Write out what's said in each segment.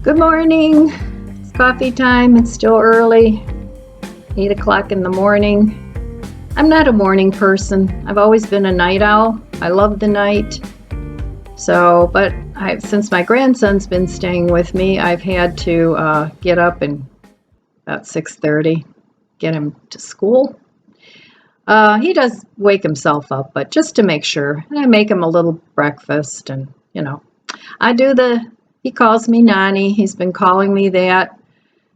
Good morning. It's coffee time. It's still early, 8 o'clock in the morning. I'm not a morning person. I've always been a night owl. I love the night. But since my grandson's been staying with me, I've had to get up and about 6:30, get him to school. He does wake himself up, but just to make sure. And I make him a little breakfast and, he calls me Nani. He's been calling me that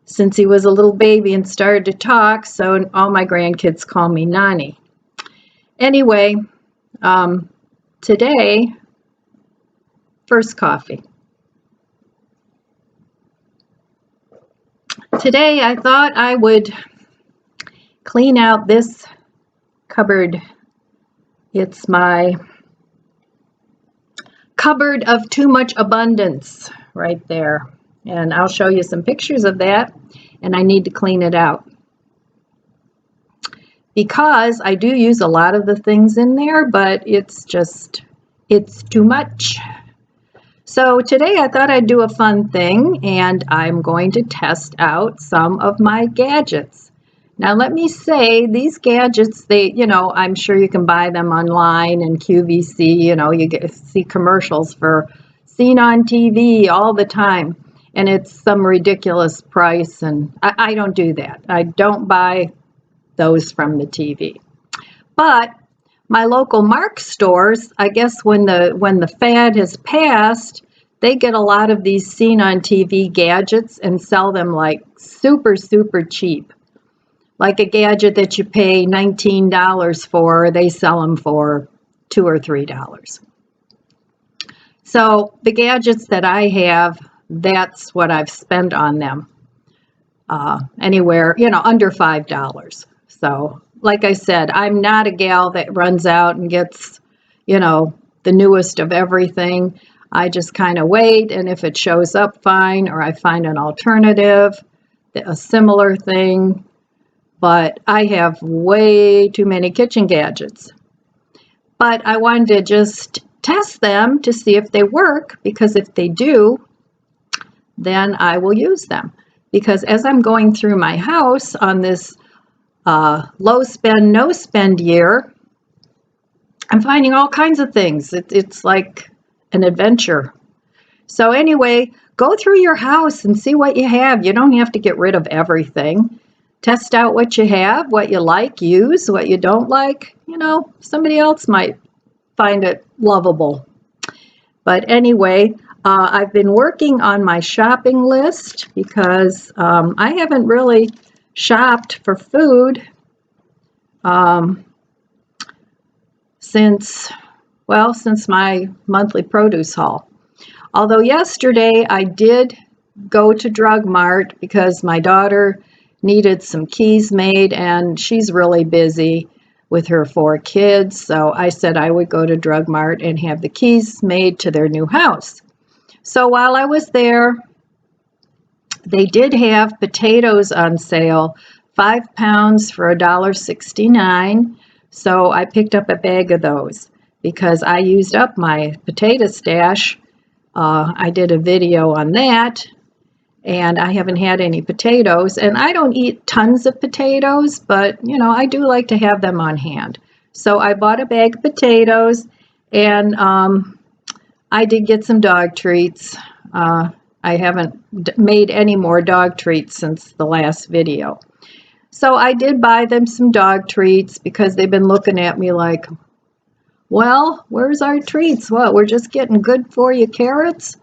since he was a little baby and started to talk, so all my grandkids call me Nani. Anyway, today, first coffee. Today I thought I would clean out this cupboard. It's my cupboard of too much abundance right there. And I'll show you some pictures of that, and I need to clean it out. Because I do use a lot of the things in there, but it's too much. So today I thought I'd do a fun thing, and I'm going to test out some of my gadgets. Now let me say, these gadgets, I'm sure you can buy them online and QVC, you see commercials for seen on TV all the time, and it's some ridiculous price, and I don't do that. I don't buy those from the TV. But my local Mark stores, I guess when the fad has passed, they get a lot of these seen on TV gadgets and sell them like super, super cheap. Like a gadget that you pay $19 for, they sell them for $2 or $3. So the gadgets that I have, that's what I've spent on them. Anywhere, under $5. So, like I said, I'm not a gal that runs out and gets, the newest of everything. I just kind of wait, and if it shows up, fine, or I find an alternative, a similar thing. But I have way too many kitchen gadgets. But I wanted to just test them to see if they work, because if they do, then I will use them. Because as I'm going through my house on this low spend, no spend year, I'm finding all kinds of things. It's like an adventure. So anyway, go through your house and see what you have. You don't have to get rid of everything. Test out what you have, what you like, use, what you don't like. Somebody else might find it lovable. But anyway, I've been working on my shopping list because I haven't really shopped for food since my monthly produce haul. Although yesterday I did go to Drug Mart because my daughter needed some keys made, and she's really busy with her 4 kids. So I said I would go to Drug Mart and have the keys made to their new house. So while I was there, they did have potatoes on sale, 5 pounds for $1.69. So I picked up a bag of those because I used up my potato stash. I did a video on that. And I haven't had any potatoes, and I don't eat tons of potatoes, but I do like to have them on hand. So I bought a bag of potatoes, and I did get some dog treats. I haven't made any more dog treats since the last video. So I did buy them some dog treats because they've been looking at me like, well, where's our treats? What, we're just getting good for you carrots?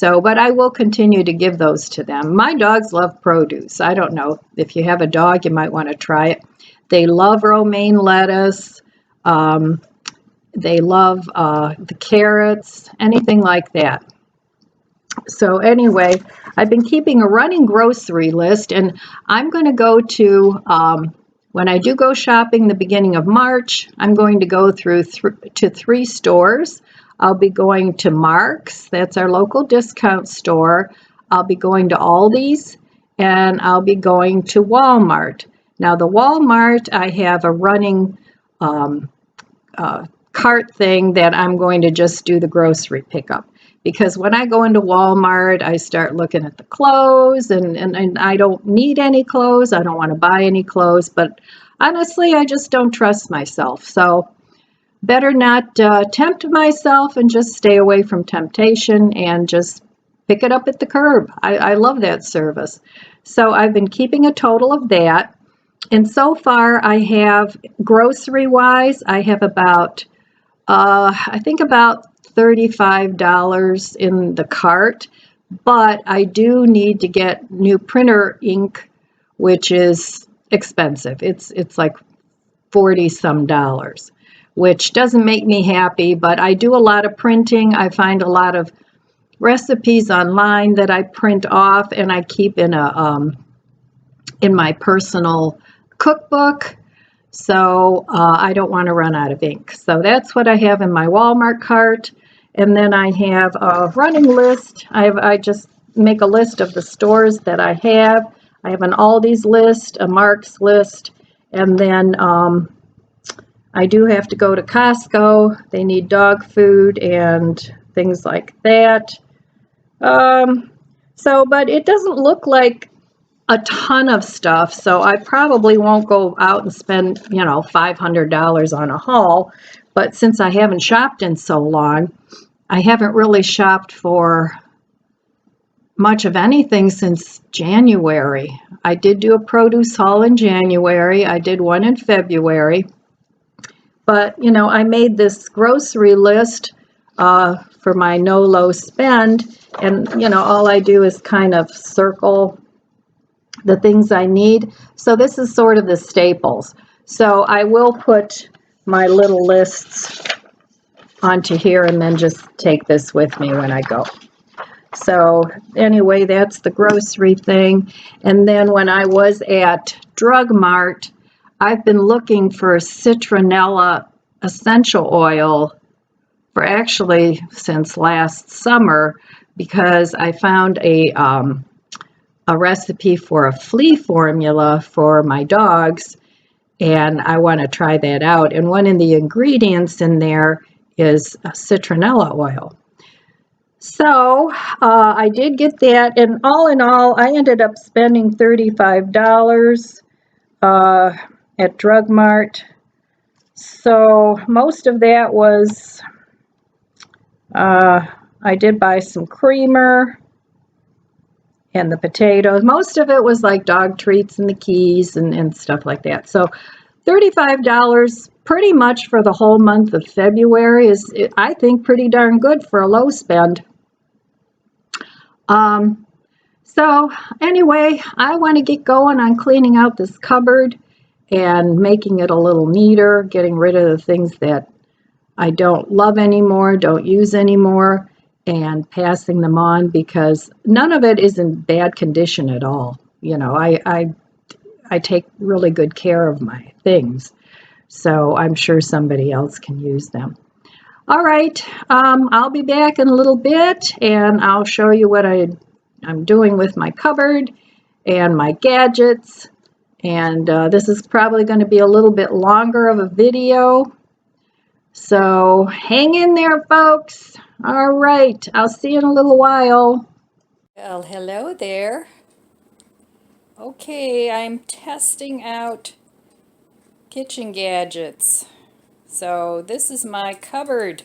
But I will continue to give those to them. My dogs love produce. I don't know. If you have a dog, you might want to try it. They love romaine lettuce. They love the carrots, anything like that. So anyway, I've been keeping a running grocery list, and I'm going to go to, when I do go shopping the beginning of March, I'm going to go through to 3 stores. I'll be going to Mark's, that's our local discount store. I'll be going to Aldi's, and I'll be going to Walmart. Now the Walmart, I have a running cart thing that I'm going to just do the grocery pickup. because when I go into Walmart, I start looking at the clothes, and I don't need any clothes. I don't want to buy any clothes, but honestly, I just don't trust myself. So better not tempt myself and just stay away from temptation and just pick it up at the curb. I love that service. So I've been keeping a total of that. And so far I have, grocery wise, I have about, I think about $35 in the cart, but I do need to get new printer ink, which is expensive. It's like 40 some dollars, which doesn't make me happy, but I do a lot of printing. I find a lot of recipes online that I print off and I keep in a in my personal cookbook, so I don't want to run out of ink. So that's what I have in my Walmart cart. And then I have a running list. I just make a list of the stores that I have. I have an Aldi's list, a Mark's list, and then I do have to go to Costco. They need dog food and things like that. But it doesn't look like a ton of stuff, so I probably won't go out and spend, $500 on a haul. But since I haven't shopped in so long, I haven't really shopped for much of anything since January. I did do a produce haul in January. I did one in February. But, I made this grocery list for my no low spend, and, all I do is kind of circle the things I need. So this is sort of the staples. So I will put my little lists onto here and then just take this with me when I go. So anyway, that's the grocery thing. And then when I was at Drug Mart, I've been looking for citronella essential oil for actually since last summer, because I found a recipe for a flea formula for my dogs, and I want to try that out. And one of the ingredients in there is citronella oil. So I did get that, and all in all, I ended up spending $35 at Drug Mart. So most of that was, I did buy some creamer and the potatoes. Most of it was like dog treats and the keys and stuff like that. So $35 pretty much for the whole month of February is, I think, pretty darn good for a low spend. So anyway, I want to get going on cleaning out this cupboard and making it a little neater, getting rid of the things that I don't love anymore, don't use anymore, and passing them on, because none of it is in bad condition at all. I take really good care of my things, so I'm sure somebody else can use them. All right, I'll be back in a little bit, and I'll show you what I'm doing with my cupboard and my gadgets. And this is probably going to be a little bit longer of a video, so hang in there, folks. All right, I'll see you in a little while. Well, hello there. Okay, I'm testing out kitchen gadgets. So this is my cupboard,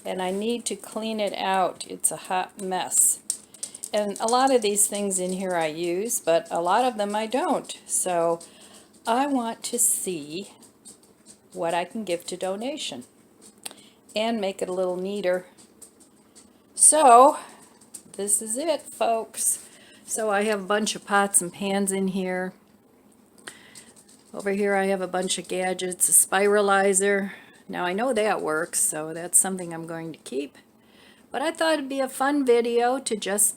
and I need to clean it out. It's a hot mess. And a lot of these things in here I use, but a lot of them I don't. So I want to see what I can give to donation and make it a little neater. So this is it, folks. So I have a bunch of pots and pans in here. Over here I have a bunch of gadgets, a spiralizer. Now I know that works, so that's something I'm going to keep. But I thought it'd be a fun video to just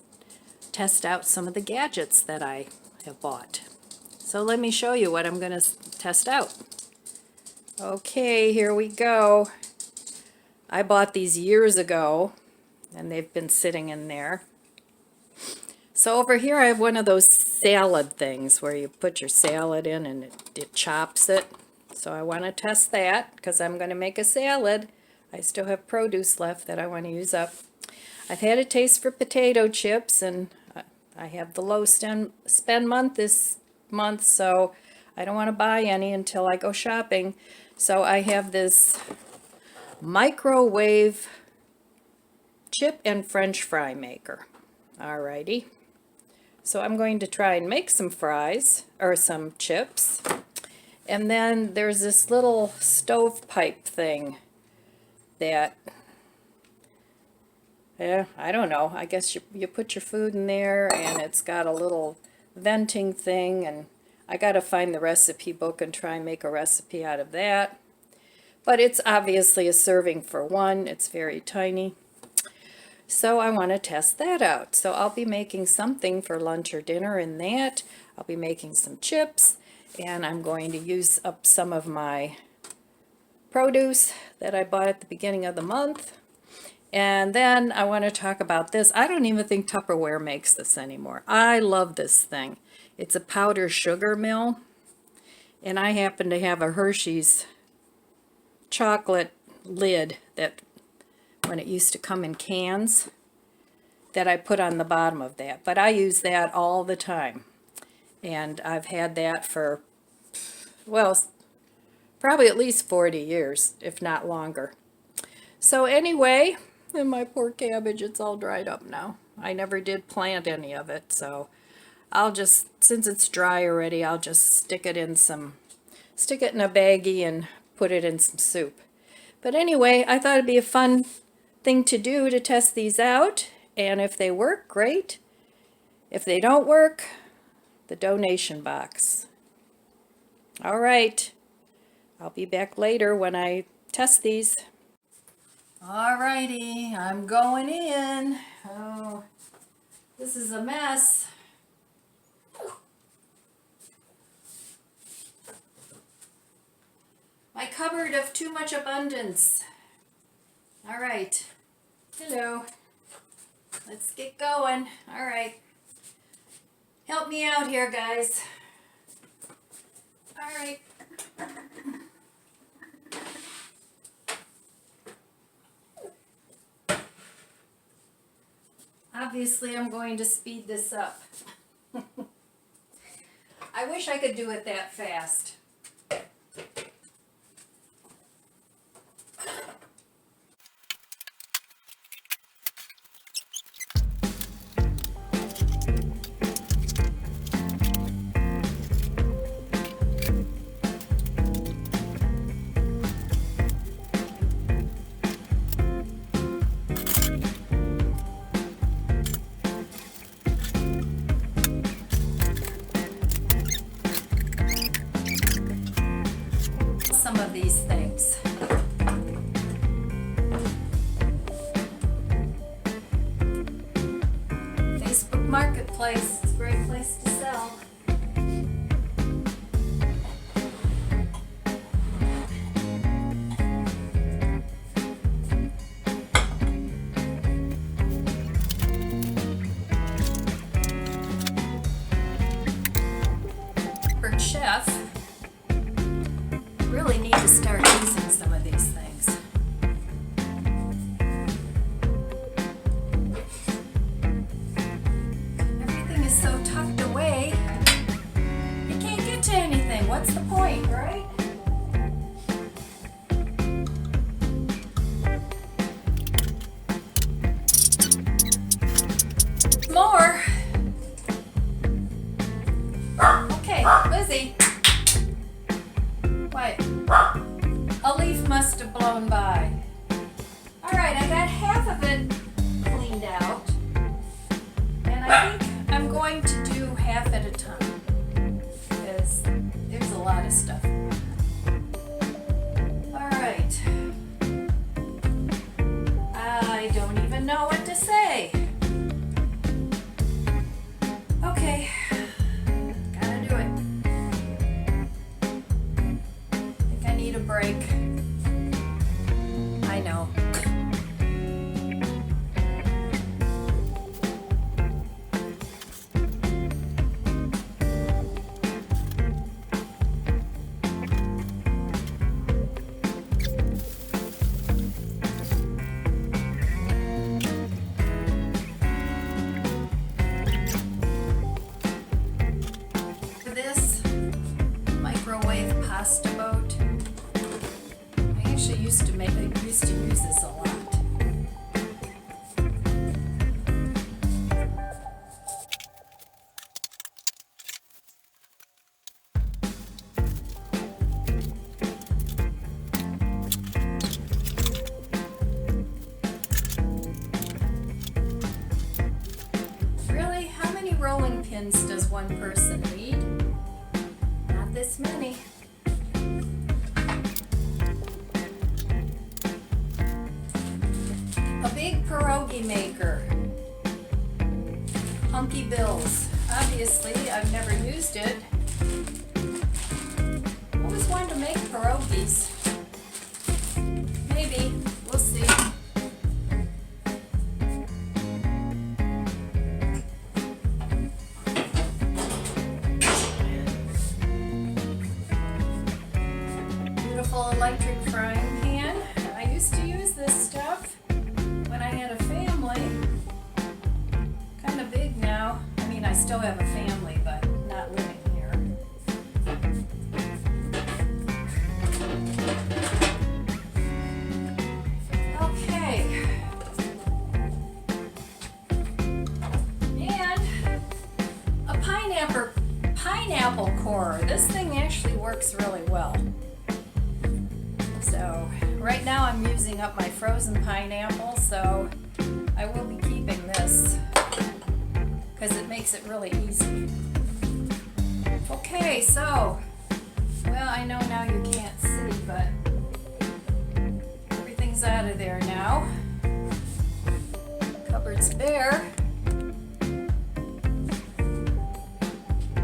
test out some of the gadgets that I have bought. So let me show you what I'm going to test out. Okay, here we go. I bought these years ago, and they've been sitting in there. So over here I have one of those salad things where you put your salad in and it chops it. So I want to test that because I'm going to make a salad. I still have produce left that I want to use up. I've had a taste for potato chips, and I have the low spend month this month, so I don't want to buy any until I go shopping. So I have this microwave chip and French fry maker. Alrighty. So I'm going to try and make some fries, or some chips. And then there's this little stovepipe thing that, I don't know, I guess you put your food in there, and it's got a little venting thing, and I gotta find the recipe book and try and make a recipe out of that. But it's obviously a serving for one. It's very tiny. So I want to test that out. So I'll be making something for lunch or dinner in that. I'll be making some chips, and I'm going to use up some of my produce that I bought at the beginning of the month. And then I want to talk about this. I don't even think Tupperware makes this anymore. I love this thing. It's a powdered sugar mill, and I happen to have a Hershey's chocolate lid that, when it used to come in cans, that I put on the bottom of that. But I use that all the time. And I've had that for, well, probably at least 40 years, if not longer. So anyway, and my poor cabbage, it's all dried up now. I never did plant any of it, so I'll just, since it's dry already, I'll just stick it in a baggie and put it in some soup. But anyway, I thought it'd be a fun thing to do to test these out, and if they work, great. If they don't work, the donation box. All right, I'll be back later when I test these. Alrighty, I'm going in. Oh, this is a mess. My cupboard of too much abundance. All right. Hello. Let's get going. All right. Help me out here, guys. All right. Obviously, I'm going to speed this up. I wish I could do it that fast. Some of these things. Facebook Marketplace is a great place to sell. For chef, really need to start using some of these things. Everything is so tucked away, you can't get to anything. What's the point, right? More. Okay, Lizzie. What? A leaf must have blown by. Alright, I got half of it cleaned out. And I think I'm going to do half at a time, because there's a lot of stuff. Alright. I don't even know what to say. Okay. Gotta do it. I need a break. I know. actually used to use this a lot. Really, how many rolling pins does one person need? Not this many. A big pierogi maker. Hunky Bills. Obviously, I've never used it. I always wanted to make pierogies. Maybe. We'll see. Beautiful electric frying pan. I used to use this stuff when I had a family. Kind of big now. I mean, I still have a family, but not living here. Okay. And a pineapple core. This thing actually works really well. So right now I'm using up my frozen pineapple, so I will be keeping this because it makes it really easy. Okay, so, well, I know now you can't see, but everything's out of there now. Cupboard's bare.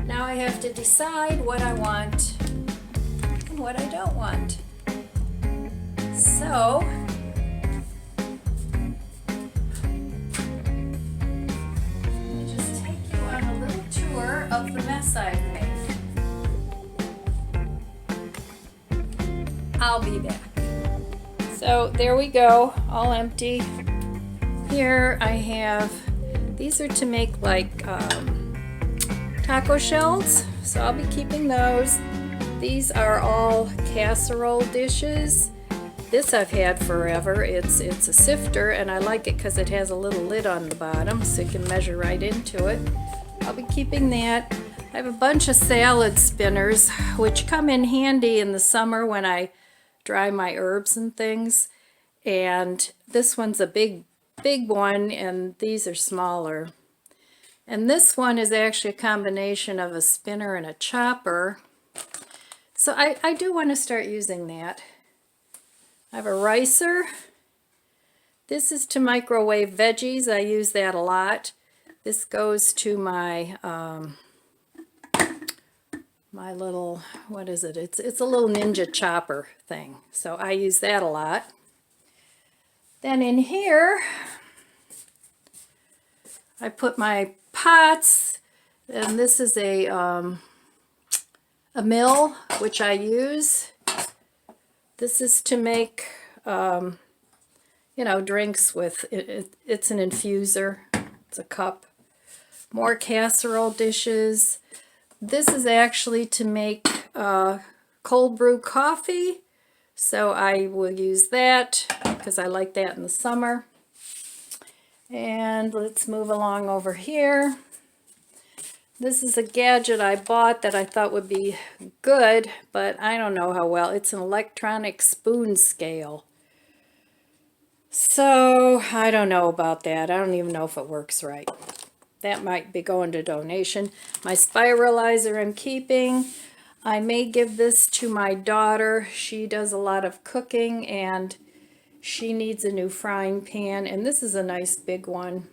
Now I have to decide what I want and what I don't want. So, let me just take you on a little tour of the mess I've made. I'll be back. So there we go, all empty. Here I have, these are to make like taco shells, so I'll be keeping those. These are all casserole dishes. This I've had forever. It's a sifter, and I like it because it has a little lid on the bottom so you can measure right into it. I'll be keeping that. I have a bunch of salad spinners which come in handy in the summer when I dry my herbs and things. And this one's a big one, and these are smaller. And this one is actually a combination of a spinner and a chopper. So I do want to start using that. I have a ricer. This is to microwave veggies. I use that a lot. This goes to my my little, what is it? It's a little ninja chopper thing. So I use that a lot. Then in here, I put my pots, and this is a mill which I use. This is to make, you know, drinks with, it's an infuser, it's a cup. More casserole dishes. This is actually to make cold brew coffee, so I will use that because I like that in the summer. And let's move along over here. This is a gadget I bought that I thought would be good, but I don't know how well. It's an electronic spoon scale. So I don't know about that. I don't even know if it works right. That might be going to donation. My spiralizer I'm keeping. I may give this to my daughter. She does a lot of cooking and she needs a new frying pan, and this is a nice big one.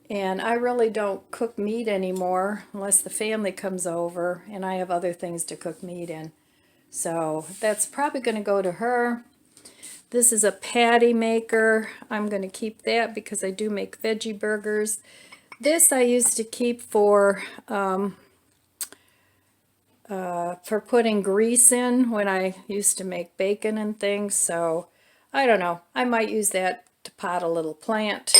And I really don't cook meat anymore unless the family comes over and I have other things to cook meat in. So that's probably going to go to her. This is a patty maker. I'm going to keep that because I do make veggie burgers. This I used to keep for putting grease in when I used to make bacon and things. So I don't know. I might use that to pot a little plant.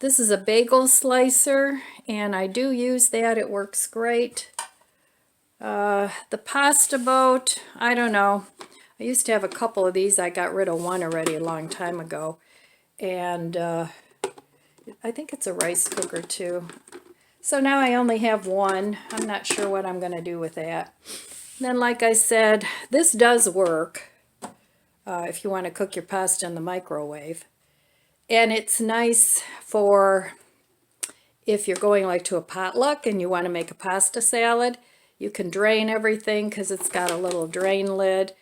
This is a bagel slicer, and I do use that. It works great. The pasta boat, I don't know. I I used to have a couple of these. I got rid of one already a long time ago. And I think it's a rice cooker too. So now I only have one. I'm not sure what I'm going to do with that. Then, like I said, this does work if you want to cook your pasta in the microwave. And it's nice for if you're going like to a potluck and you want to make a pasta salad. You can drain everything because it's got a little drain lid.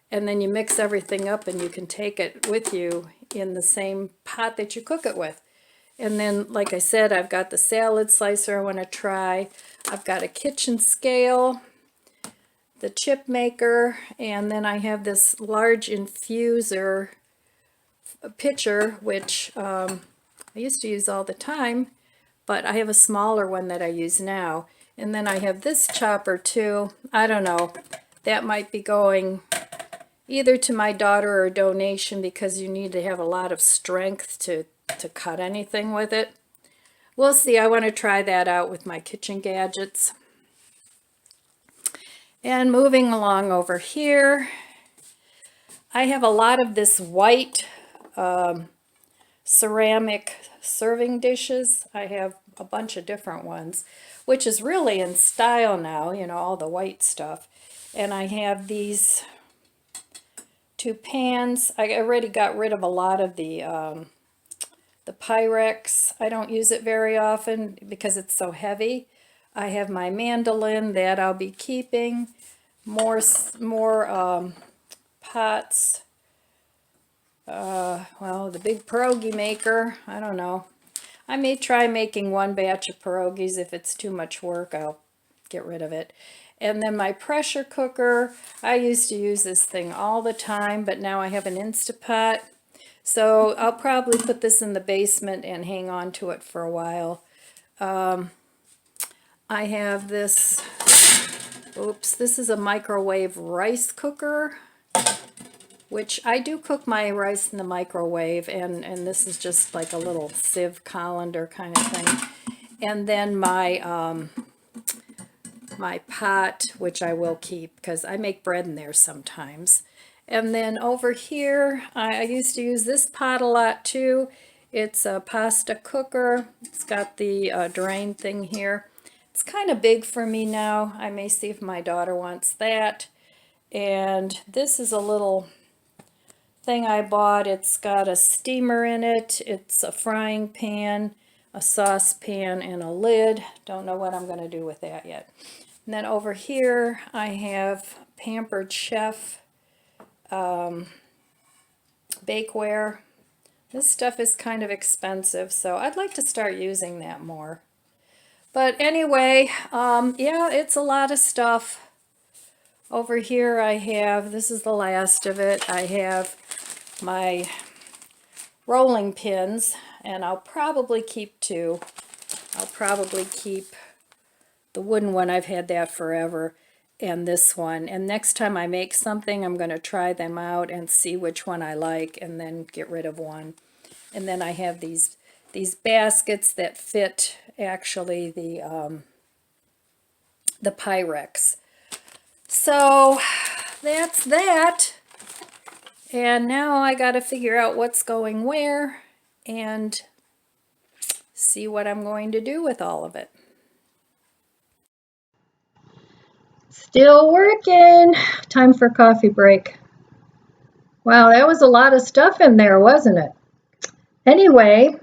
And then you mix everything up and you can take it with you in the same pot that you cook it with. And then, like I said, I've got the salad slicer I want to try. I've got a kitchen scale, the chip maker, and then I have this large infuser pitcher, which I used to use all the time, but I have a smaller one that I use now. And then I have this chopper too. I don't know. That might be going either to my daughter or a donation because you need to have a lot of strength to cut anything with it. We'll see. I want to try that out with my kitchen gadgets. And moving along over here, I have a lot of this white ceramic serving dishes. I have a bunch of different ones, which is really in style now, you know, all the white stuff. And I have these two pans. I already got rid of a lot of the Pyrex. I don't use it very often because it's so heavy. I have my mandolin that I'll be keeping. More pots. Well, the big pierogi maker. I don't know. I may try making one batch of pierogies. If it's too much work, I'll get rid of it. And then my pressure cooker. I used to use this thing all the time, but now I have an Instapot. So I'll probably put this in the basement and hang on to it for a while. I have this, this is a microwave rice cooker, which I do cook my rice in the microwave, and this is just like a little sieve colander kind of thing. And then my my pot, which I will keep because I make bread in there sometimes. And then over here, I used to use this pot a lot too. It's a pasta cooker. It's got the drain thing here. It's kind of big for me now. I may see if my daughter wants that. And this is a little thing I bought. It's got a steamer in it. It's a frying pan, a saucepan, and a lid. Don't know what I'm going to do with that yet. And then over here, I have Pampered Chef bakeware. This stuff is kind of expensive, so I'd like to start using that more. But anyway, yeah, it's a lot of stuff. Over here I have, this is the last of it, I have my rolling pins, and I'll probably keep two. I'll probably keep the wooden one. I've had that forever. And this one. And next time I make something, I'm going to try them out and see which one I like and then get rid of one. And then I have these baskets that fit actually the Pyrex. So that's that. And now I got to figure out what's going where and see what I'm going to do with all of it. Still working. Time for coffee break. Wow, that was a lot of stuff in there, wasn't it? Anyway,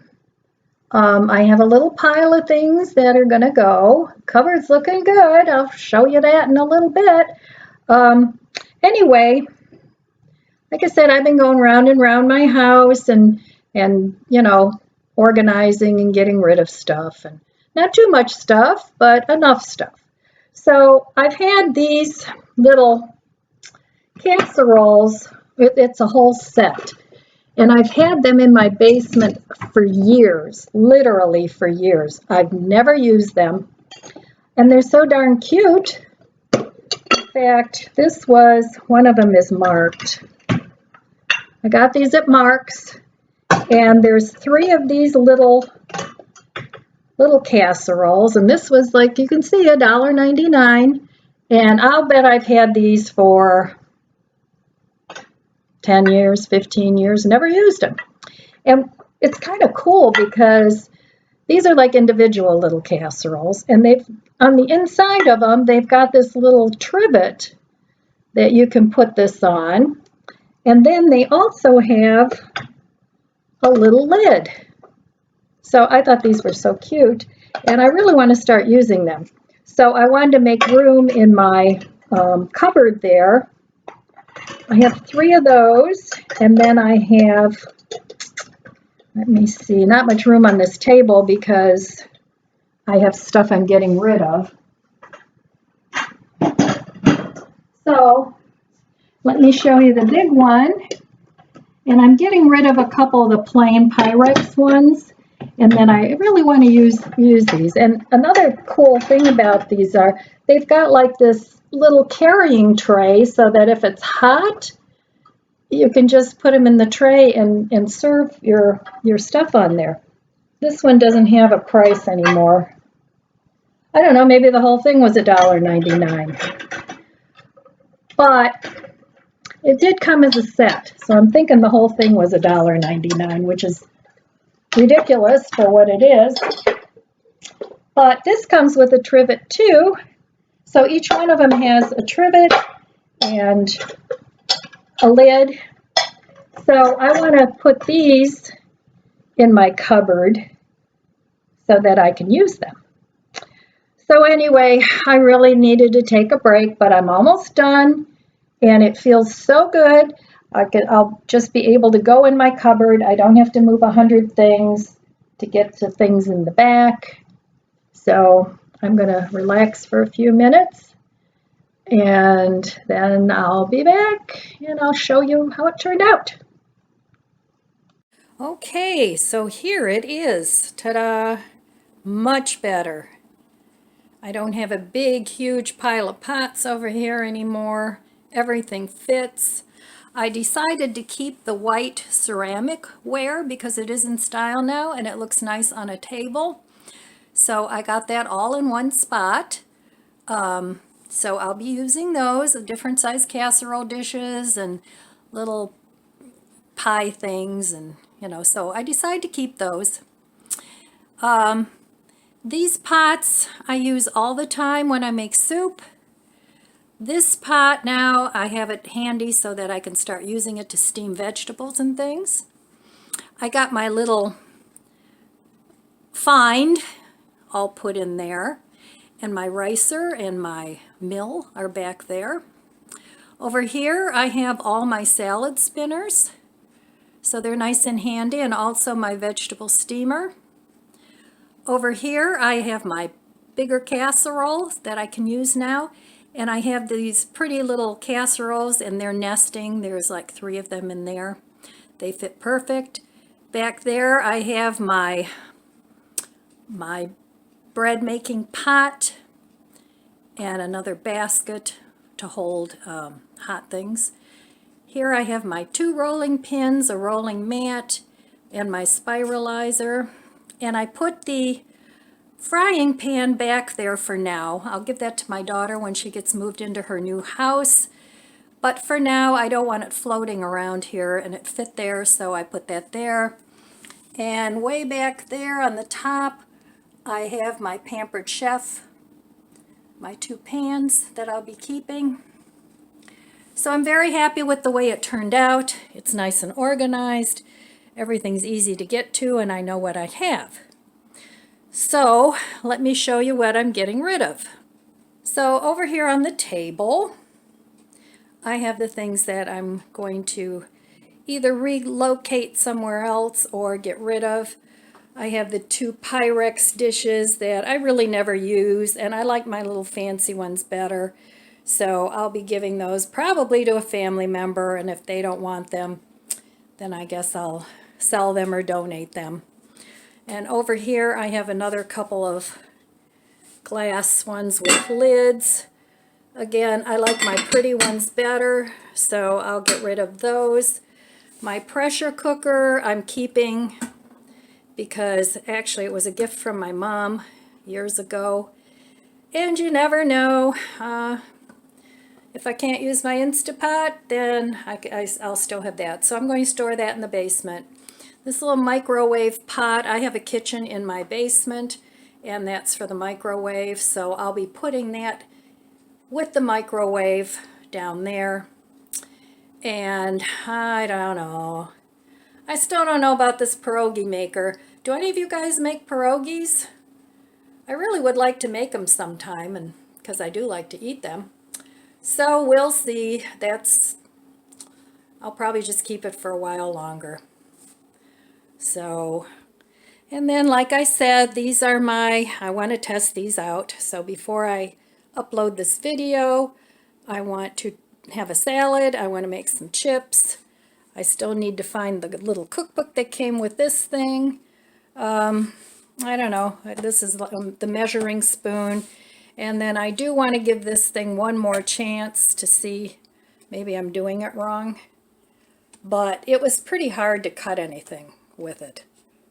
I have a little pile of things that are going to go. Cupboard's looking good. I'll show you that in a little bit. Anyway, like I said, I've been going round and round my house and you know, organizing and getting rid of stuff. And not too much stuff, but enough stuff. So I've had these little casseroles. It's a whole set. And I've had them in my basement for years, literally for years. I've never used them. And they're so darn cute. In fact, this was, one of them is marked. I got these at Mark's. And there's 3 of these little casseroles, and this was, like you can see, $1.99, and I'll bet I've had these for 10 years, 15 years, never used them. And it's kind of cool because these are like individual little casseroles, and they've on the inside of them, they've got this little trivet that you can put this on. And then they also have a little lid. So I thought these were so cute, and I really want to start using them. So I wanted to make room in my cupboard there. I have 3 of those, and then I have, let me see, not much room on this table because I have stuff I'm getting rid of. So let me show you the big one. And I'm getting rid of a couple of the plain Pyrex ones. And then I really want to use these. And another cool thing about these are they've got like this little carrying tray so that if it's hot, you can just put them in the tray and serve your stuff on there. This one doesn't have a price anymore. I don't know, maybe the whole thing was $1.99. But it did come as a set, so I'm thinking the whole thing was $1.99, which is ridiculous for what it is. But this comes with a trivet too. So each one of them has a trivet and a lid. So I want to put these in my cupboard so that I can use them. So anyway, I really needed to take a break, but I'm almost done and it feels so good. I'll just be able to go in my cupboard. I don't have to move 100 things to get to things in the back. So I'm going to relax for a few minutes and then I'll be back and I'll show you how it turned out. Okay, so here it is. Ta-da! Much better. I don't have a big, huge pile of pots over here anymore. Everything fits. I decided to keep the white ceramic ware because it is in style now and it looks nice on a table. So I got that all in one spot. So I'll be using those, different size casserole dishes and little pie things, and so I decided to keep those. These pots I use all the time when I make soup. This pot now, I have it handy so that I can start using it to steam vegetables and things. I got my little find all put in there, and my ricer and my mill are back there. Over here I have all my salad spinners, so they're nice and handy, and also my vegetable steamer. Over here I have my bigger casseroles that I can use now, and I have these pretty little casseroles and they're nesting. There's like 3 of them in there. They fit perfect. Back there I have my bread making pot and another basket to hold hot things. Here I have my 2 rolling pins, a rolling mat, and my spiralizer. And I put the frying pan back there for now. I'll give that to my daughter when she gets moved into her new house. But for now, I don't want it floating around here, and it fit there, so I put that there. And way back there on the top, I have my Pampered Chef, my 2 pans that I'll be keeping. So I'm very happy with the way it turned out. It's nice and organized. Everything's easy to get to, and I know what I have. So let me show you what I'm getting rid of. So over here on the table, I have the things that I'm going to either relocate somewhere else or get rid of. I have the 2 Pyrex dishes that I really never use, and I like my little fancy ones better. So I'll be giving those probably to a family member, and if they don't want them, then I guess I'll sell them or donate them. And over here I have another couple of glass ones with lids. Again, I like my pretty ones better, so I'll get rid of those. My pressure cooker I'm keeping because actually it was a gift from my mom years ago. And you never know, if I can't use my Instapot, then I'll still have that. So I'm going to store that in the basement. This little microwave pot, I have a kitchen in my basement, and that's for the microwave. So I'll be putting that with the microwave down there. And I don't know. I still don't know about this pierogi maker. Do any of you guys make pierogies? I really would like to make them sometime, and because I do like to eat them. So we'll see. I'll probably just keep it for a while longer. So, and then like I said, these are I want to test these out. So before I upload this video, I want to have a salad. I want to make some chips. I still need to find the little cookbook that came with this thing. I don't know. This is the measuring spoon. And then I do want to give this thing one more chance to see. Maybe I'm doing it wrong. But it was pretty hard to cut anything with it.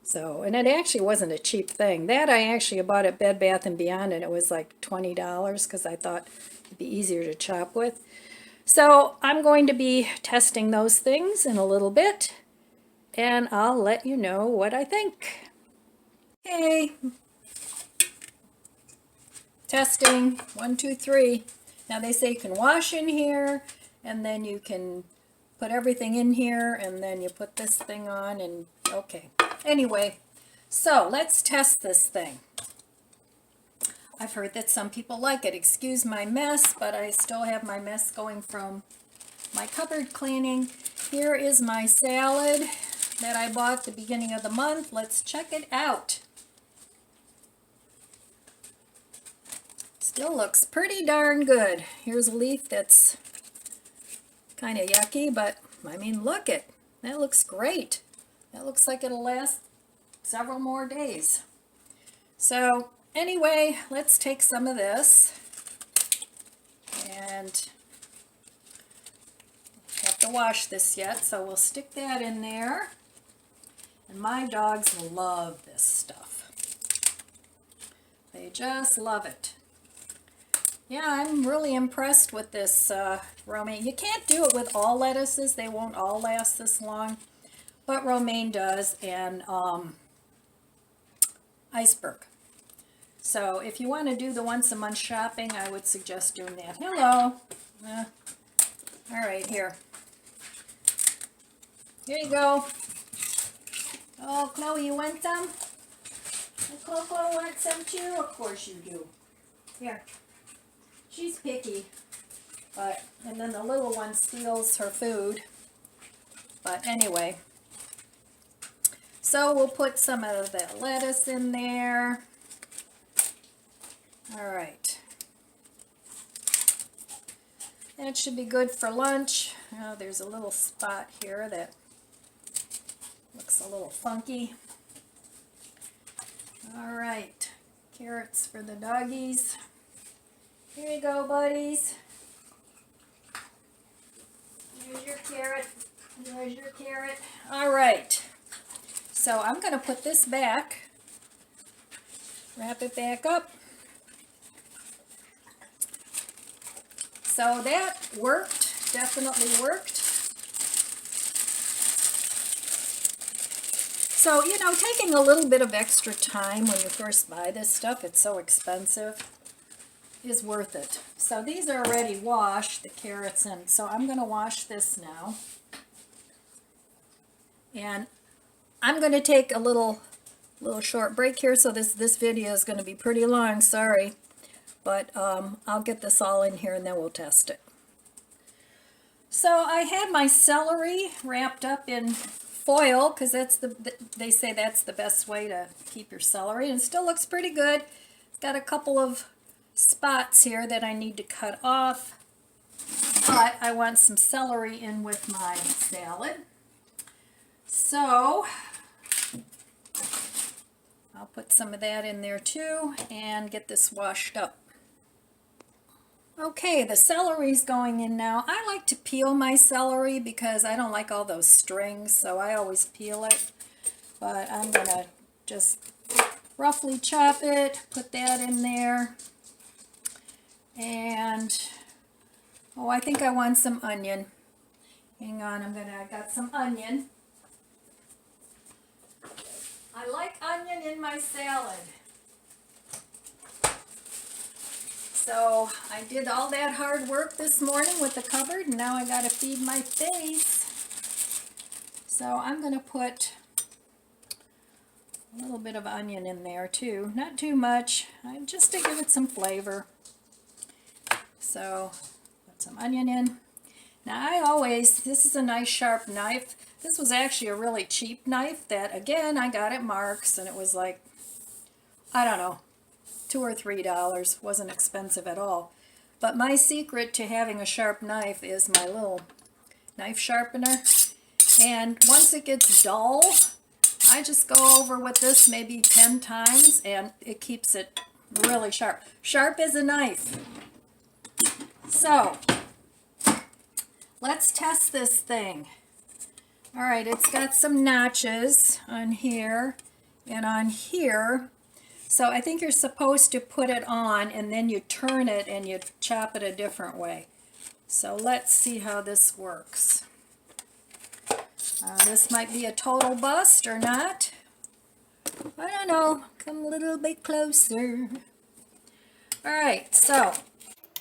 So, and it actually wasn't a cheap thing. That I actually bought at Bed Bath & Beyond, and it was like $20 because I thought it'd be easier to chop with. So I'm going to be testing those things in a little bit, and I'll let you know what I think. Okay. Testing, 1, 2, 3. Now they say you can wash in here, and then you can put everything in here, and then you put this thing on, and okay. Anyway, so let's test this thing. I've heard that some people like it. Excuse my mess, but I still have my mess going from my cupboard cleaning. Here is my salad that I bought at the beginning of the month. Let's check it out. Still looks pretty darn good. Here's a leaf that's kind of yucky, but I mean, look it. That looks great. That looks like it'll last several more days. So anyway, let's take some of this, and have to wash this yet, so we'll stick that in there. And my dogs love this stuff. They just love it. Yeah, I'm really impressed with this romaine. You can't do it with all lettuces. They won't all last this long, but romaine does, and iceberg. So if you want to do the once a month shopping, I would suggest doing that. Hello. All right, here. Here you go. Oh, Chloe, you want some? Chloe want some too? Of course you do. Here. She's picky, and then the little one steals her food. But anyway, so we'll put some of that lettuce in there. All right. That should be good for lunch. Oh, there's a little spot here that looks a little funky. All right, carrots for the doggies. Here you go, buddies. Here's your carrot. There's your carrot. All right. So I'm going to put this back. Wrap it back up. So that worked. Definitely worked. So, you know, taking a little bit of extra time when you first buy this stuff, it's so expensive, is worth it. So these are already washed, the carrots, and so I'm going to wash this now. And I'm going to take a little short break here, so this video is going to be pretty long, sorry. But I'll get this all in here and then we'll test it. So I had my celery wrapped up in foil, because they say that's the best way to keep your celery, and it still looks pretty good. It's got a couple of spots here that I need to cut off, but I want some celery in with my salad. So I'll put some of that in there too and get this washed up. Okay, the celery's going in now. I like to peel my celery because I don't like all those strings, so I always peel it. But I'm going to just roughly chop it, put that in there. And Oh, I think I want some onion. Hang on, I got some onion. I like onion in my salad. So I did all that hard work this morning with the cupboard, and now I gotta feed my face. So I'm gonna put a little bit of onion in there too. Not too much, just to give it some flavor. So put some onion in. Now this is a nice sharp knife. This was actually a really cheap knife that, again, I got at Mark's, and it was like, I don't know, $2 or $3. Wasn't expensive at all. But my secret to having a sharp knife is my little knife sharpener. And once it gets dull, I just go over with this maybe 10 times, and it keeps it really sharp. Sharp as a knife. So, let's test this thing. All right, it's got some notches on here and on here. So I think you're supposed to put it on, and then you turn it and you chop it a different way. So let's see how this works. This might be a total bust or not. I don't know. Come a little bit closer. All right, so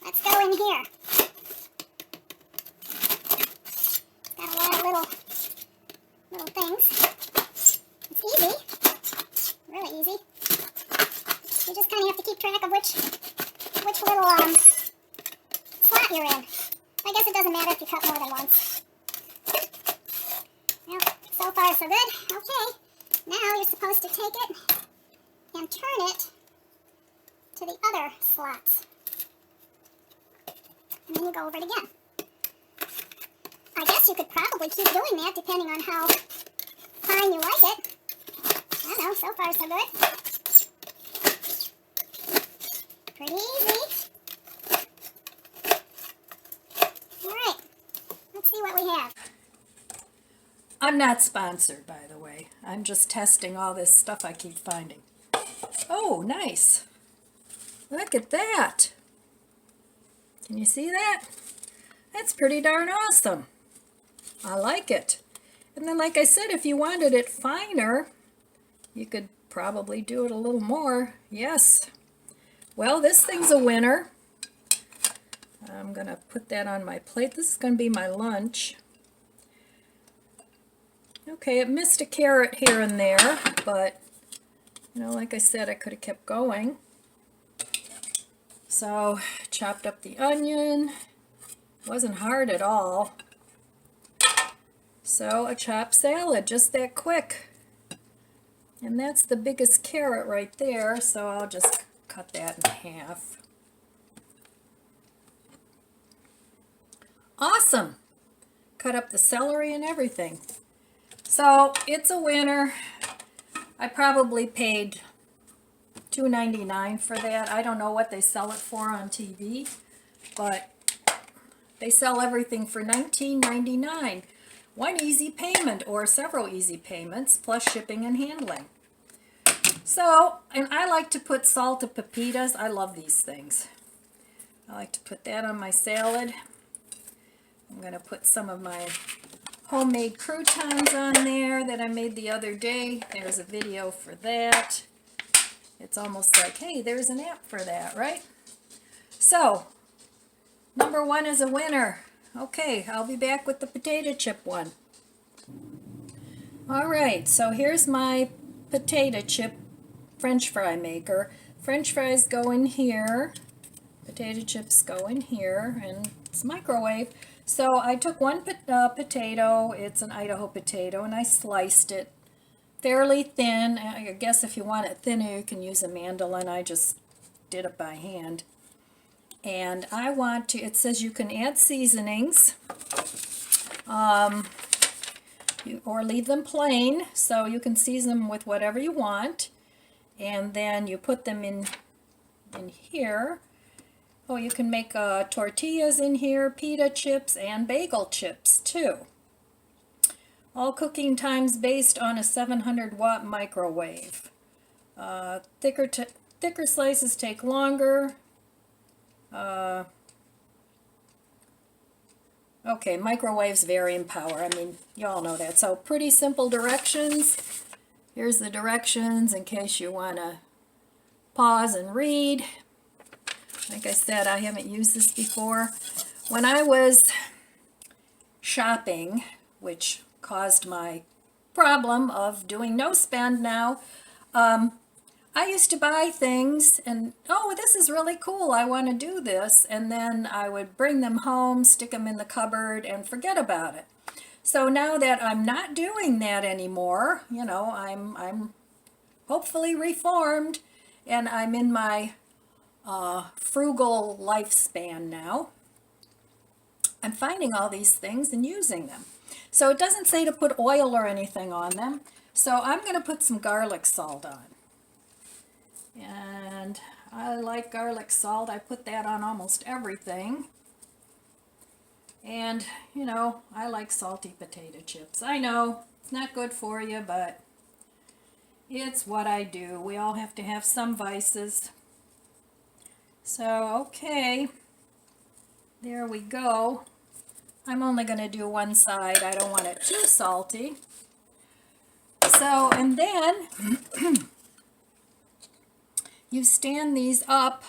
let's go in here. Got a lot of little things. It's easy. Really easy. You just kind of have to keep track of which little slot you're in. I guess it doesn't matter if you cut more than once. Well, so far so good. Okay, now you're supposed to take it and turn it to the other slots. And then you go over it again. I guess you could probably keep doing that depending on how fine you like it. I don't know, so far so good. Pretty easy. Alright, let's see what we have. I'm not sponsored, by the way. I'm just testing all this stuff I keep finding. Oh, nice. Look at that. Can you see that? That's pretty darn awesome. I like it. And then, like I said, if you wanted it finer, you could probably do it a little more. Yes. Well, this thing's a winner. I'm going to put that on my plate. This is going to be my lunch. Okay, it missed a carrot here and there, but, you know, like I said, I could have kept going. So, chopped up the onion. Wasn't hard at all. So, a chopped salad, just that quick. And that's the biggest carrot right there, so I'll just cut that in half. Awesome! Cut up the celery and everything. So, it's a winner. I probably paid $2.99 for that. I don't know what they sell it for on TV, but they sell everything for $19.99. One easy payment or several easy payments plus shipping and handling. So, and I like to put salted pepitas. I love these things. I like to put that on my salad. I'm going to put some of my homemade croutons on there that I made the other day. There's a video for that. It's almost like, hey, there's an app for that, right? So, number one is a winner. Okay, I'll be back with the potato chip one. All right, so here's my potato chip French fry maker. French fries go in here. Potato chips go in here, and it's microwave. So I took one potato, it's an Idaho potato, and I sliced it fairly thin. I guess if you want it thinner, you can use a mandolin. I just did it by hand. And I want to, it says you can add seasonings or leave them plain, so you can season them with whatever you want. And then you put them in here. Oh, you can make tortillas in here, pita chips, and bagel chips too. All cooking times based on a 700-watt microwave. Thicker slices take longer. Okay, microwaves vary in power. I mean, you all know that. So pretty simple directions. Here's the directions in case you want to pause and read. Like I said, I haven't used this before. When I was shopping, which caused my problem of doing no spend now, I used to buy things and, oh, this is really cool, I want to do this, and then I would bring them home, stick them in the cupboard, and forget about it. So now that I'm not doing that anymore, you know, I'm hopefully reformed, and I'm in my frugal lifespan now. I'm finding all these things and using them. So it doesn't say to put oil or anything on them, so I'm going to put some garlic salt on. And I like garlic salt. I put that on almost everything. And, you know, I like salty potato chips. I know it's not good for you, but it's what I do. We all have to have some vices. So, okay, there we go. I'm only going to do one side. I don't want it too salty. So, and then you stand these up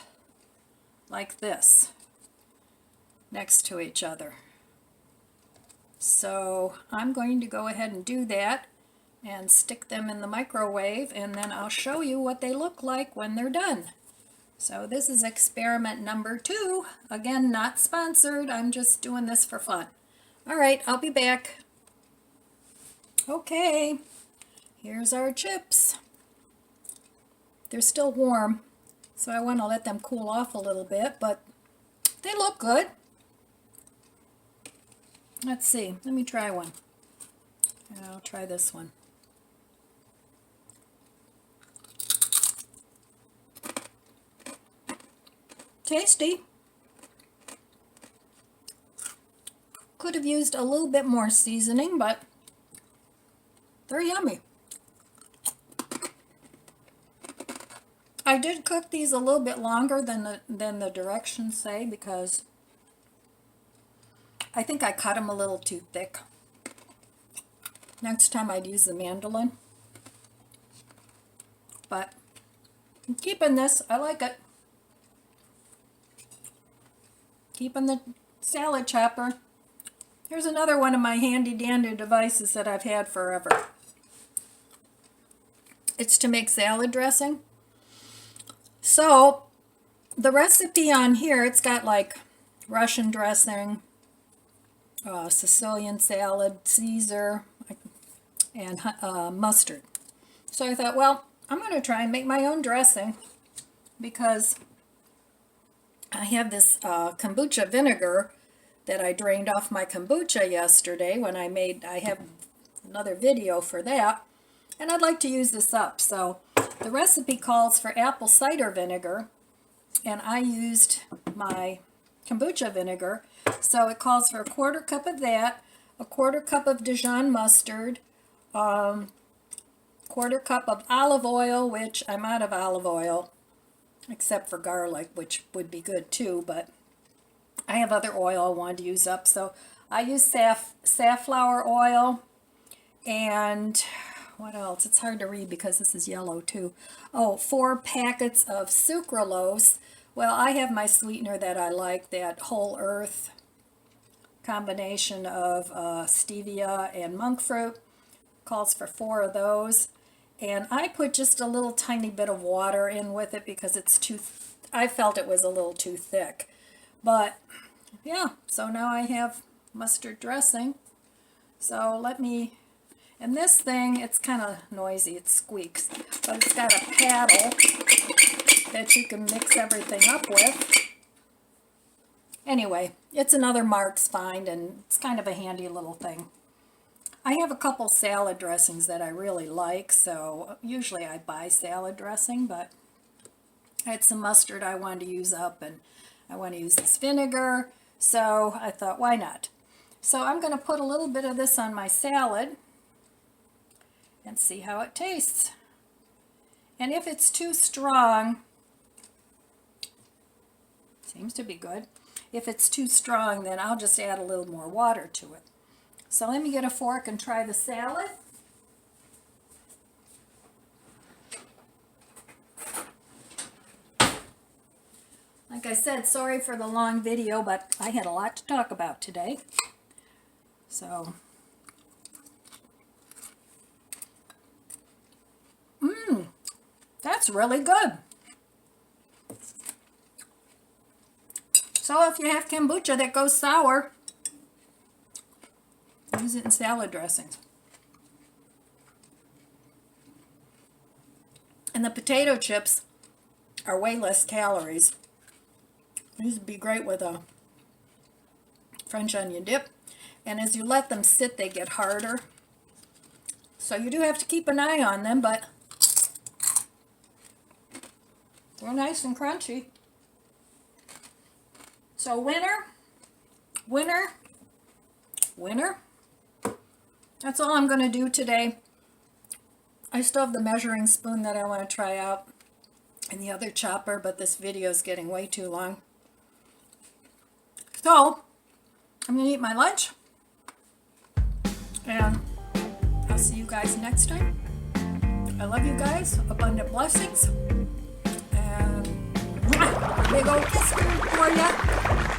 like this, next to each other. So I'm going to go ahead and do that and stick them in the microwave, and then I'll show you what they look like when they're done. So this is experiment number 2. Again, not sponsored. I'm just doing this for fun. All right, I'll be back. Okay, here's our chips. They're still warm, so I want to let them cool off a little bit, but they look good. Let's see, let me try one. I'll try this one. Tasty. Could have used a little bit more seasoning, but they're yummy. I did cook these a little bit longer than the directions say, because I think I cut them a little too thick. Next time I'd use the mandolin. But I'm keeping this. I like it. Keeping the salad chopper. Here's another one of my handy dandy devices that I've had forever. It's to make salad dressing. So the recipe on here, it's got like Russian dressing, Sicilian salad, Caesar, and mustard. So I thought, well, I'm going to try and make my own dressing, because I have this kombucha vinegar that I drained off my kombucha yesterday when I have another video for that, and I'd like to use this up. So the recipe calls for apple cider vinegar, and I used my kombucha vinegar. So it calls for a 1/4 cup of that, a 1/4 cup of Dijon mustard, 1/4 cup of olive oil, which I'm out of olive oil, except for garlic, which would be good too, but I have other oil I wanted to use up. So I use safflower oil, and what else? It's hard to read because this is yellow too. Oh, 4 packets of sucralose. Well, I have my sweetener that I like, that whole earth combination of stevia and monk fruit. Calls for 4 of those. And I put just a little tiny bit of water in with it because it's I felt it was a little too thick. But yeah, so now I have mustard dressing. So let me, and this thing, it's kind of noisy, it squeaks, but it's got a paddle that you can mix everything up with. Anyway, it's another Mark's find, and it's kind of a handy little thing. I have a couple salad dressings that I really like, so usually I buy salad dressing, but I had some mustard I wanted to use up, and I want to use this vinegar, so I thought, why not? So I'm going to put a little bit of this on my salad and see how it tastes. And if it's too strong, seems to be good. If it's too strong, then I'll just add a little more water to it. So let me get a fork and try the salad. Like I said, sorry for the long video, but I had a lot to talk about today. So, that's really good. So if you have kombucha that goes sour, use it in salad dressings. And the potato chips are way less calories. These would be great with a French onion dip. And as you let them sit, they get harder. So you do have to keep an eye on them, but they're nice and crunchy. So winner, winner, winner. That's all I'm going to do today. I still have the measuring spoon that I want to try out and the other chopper, but this video is getting way too long. So, I'm going to eat my lunch, and I'll see you guys next time. I love you guys. Abundant blessings. And big old kiss for ya.